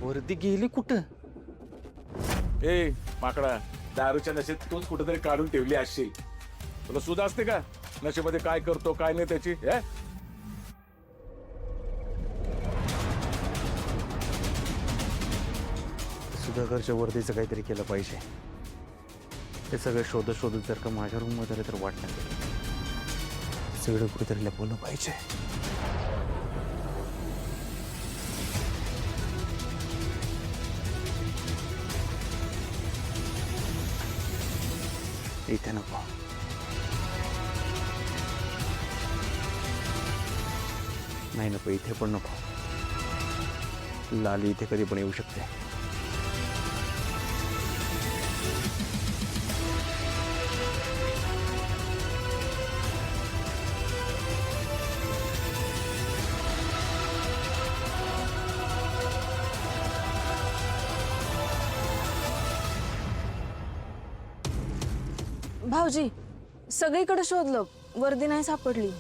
वर्दी गेली कुठं? ए माकडा, दारूच्या नशेत तूच कुठेतरी काढून ठेवली असशील. तुला सुद्धा असते का नशेमध्ये काय करतो काय नाही त्याची? सुधाकरच्या वर्दीचं काहीतरी केलं पाहिजे. ते सगळं शोधत शोधत जर का माझ्या रूम मध्ये आलं तर वाटणार सगळं कुठेतरी लपवलं पाहिजे. इथे नको. नाही नको, इथे पण नको. लाली इथे कधी पण येऊ शकते. भाऊजी, सगळीकडे शोधलं, वर्दी नाही सापडली.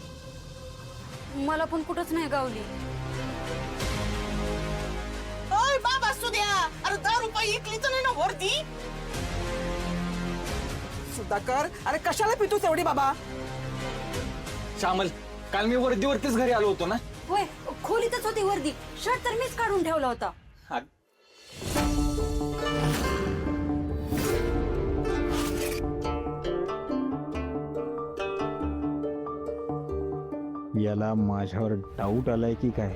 मला पण कुठंच नाही गावली. ओय बाबा सुद्या, अरे 10 रुपये इकलीच नाही ना वर्दी. सुधाकर, अरे कशाला पितोस एवढी बाबा? श्यामल, काल मी वर्दीवरतीच घरी आलो होतो ना. होय, खोलीतच होती वर्दी. शर्ट तर मीच काढून ठेवला होता. याला माझ्यावर डाऊट आलाय की काय?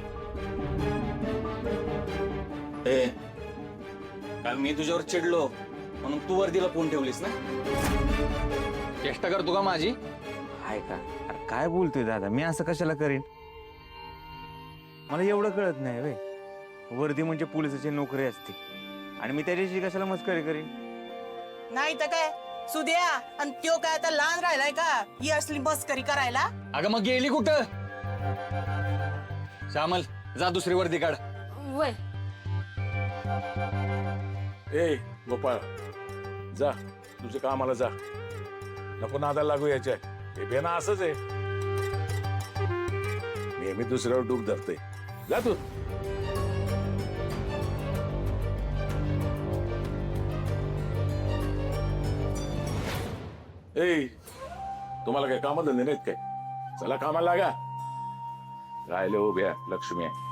काल मी तुझ्यावर चिडलो म्हणून तू वर्दीला फोन ठेवलीस ना. चेष्टा करतो का माझी? हाय का? अरे काय बोलतोय दादा, मी असं कशाला करीन? मला एवढं कळत नाही वे. वर्दी म्हणजे पोलिसाची नोकरी असते आणि मी त्याच्याशी कशाला मस्करी करीन? नाही तर काय सुद्या, आणि त्यो काय आता लहान राहिलाय का ही असली मस्करी करायला? अगं मग गेली कुठं? श्यामल, जा दुसरी वर्दी काढ. वय, ए गोपाळ, जा तुझ्या कामाला जा. नको नादाला लागू याच्या. हे बेना असंच आहे, नेहमी दुसऱ्यावर डूब धरते. जा तू. ए तुम्हाला काय कामधंदे नाहीत काय? चला कामाला लागा. राहिले उभ्या लक्ष्मी आहे.